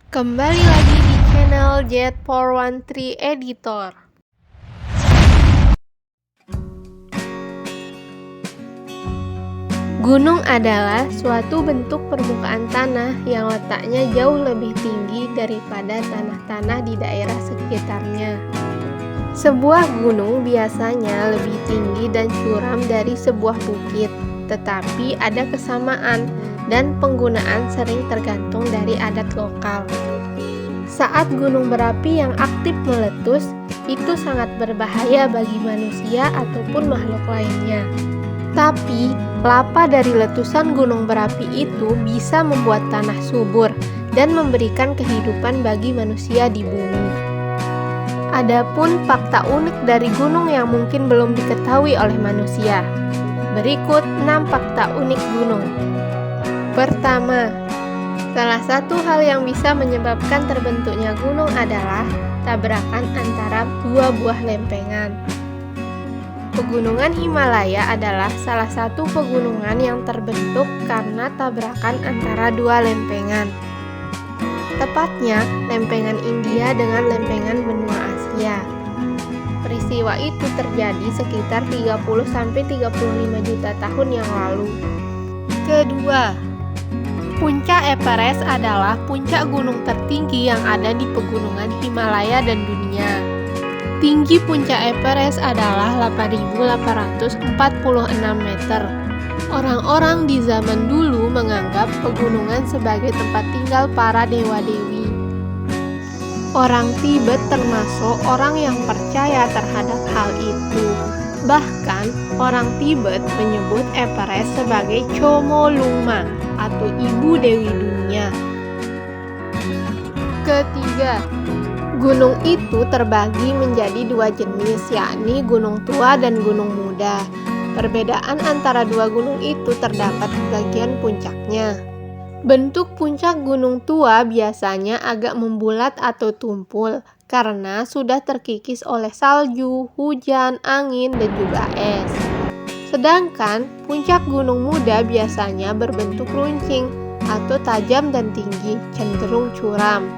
Kembali lagi di channel Jet413 Editor. Gunung adalah suatu bentuk permukaan tanah yang letaknya jauh lebih tinggi daripada tanah-tanah di daerah sekitarnya. Sebuah gunung biasanya lebih tinggi dan curam dari sebuah bukit, tetapi ada kesamaan dan penggunaan sering tergantung dari adat lokal. Saat gunung berapi yang aktif meletus, itu sangat berbahaya bagi manusia ataupun makhluk lainnya. Tapi, lava dari letusan gunung berapi itu bisa membuat tanah subur dan memberikan kehidupan bagi manusia di bumi. Adapun fakta unik dari gunung yang mungkin belum diketahui oleh manusia. Berikut 6 fakta unik gunung. Pertama, salah satu hal yang bisa menyebabkan terbentuknya gunung adalah tabrakan antara dua buah lempengan. Pegunungan Himalaya adalah salah satu pegunungan yang terbentuk karena tabrakan antara dua lempengan. Tepatnya, lempengan India dengan lempengan benua Asia. Peristiwa itu terjadi sekitar 30-35 juta tahun yang lalu. Kedua, puncak Everest adalah puncak gunung tertinggi yang ada di pegunungan Himalaya dan dunia. Tinggi puncak Everest adalah 8.846 meter. Orang-orang di zaman dulu menganggap pegunungan sebagai tempat tinggal para dewa-dewi. Orang Tibet termasuk orang yang percaya terhadap hal itu. Bahkan, orang Tibet menyebut Everest sebagai Chomolungma atau ibu dewi dunia. Ketiga, gunung itu terbagi menjadi dua jenis, yakni gunung tua dan gunung muda. Perbedaan antara dua gunung itu terdapat di bagian puncaknya. Bentuk puncak gunung tua biasanya agak membulat atau tumpul karena sudah terkikis oleh salju, hujan, angin, dan juga es. Sedangkan puncak gunung muda biasanya berbentuk runcing atau tajam dan tinggi, cenderung curam.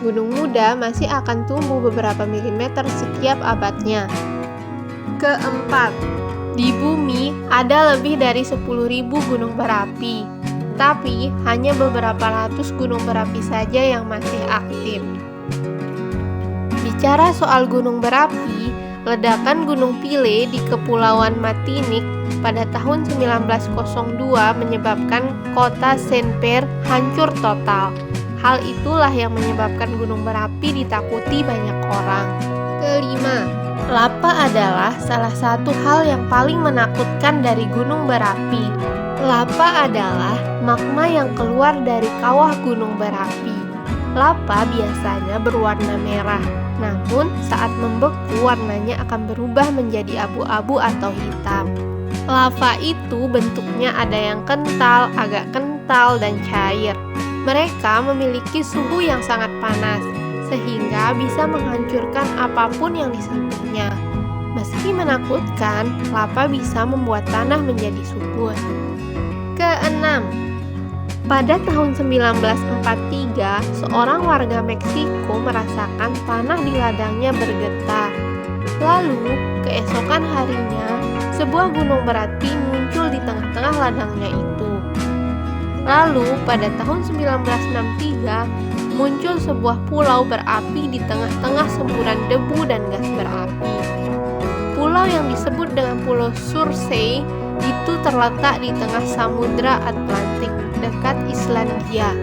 Gunung muda masih akan tumbuh beberapa milimeter setiap abadnya. Keempat, di bumi ada lebih dari 10.000 gunung berapi, tapi hanya beberapa ratus gunung berapi saja yang masih aktif. Bicara soal gunung berapi, ledakan Gunung Pile di Kepulauan Martinique pada tahun 1902 menyebabkan kota Saint-Pierre hancur total. Hal itulah yang menyebabkan gunung berapi ditakuti banyak orang. Kelima, lava adalah salah satu hal yang paling menakutkan dari gunung berapi. Lava adalah magma yang keluar dari kawah gunung berapi. Lava biasanya berwarna merah, namun saat membeku warnanya akan berubah menjadi abu-abu atau hitam. Lava itu bentuknya ada yang kental, agak kental, dan cair. Mereka memiliki suhu yang sangat panas, sehingga bisa menghancurkan apapun yang disentuhnya. Meski menakutkan, lava bisa membuat tanah menjadi subur. Keenam, pada tahun 1943, seorang warga Meksiko merasakan tanah di ladangnya bergetar. Lalu, keesokan harinya, sebuah gunung berapi muncul di tengah-tengah ladangnya itu. Lalu, pada tahun 1963, muncul sebuah pulau berapi di tengah-tengah semburan debu dan gas berapi. Pulau yang disebut dengan Pulau Surtsey itu terletak di tengah Samudra Atlantik, dekat Islandia.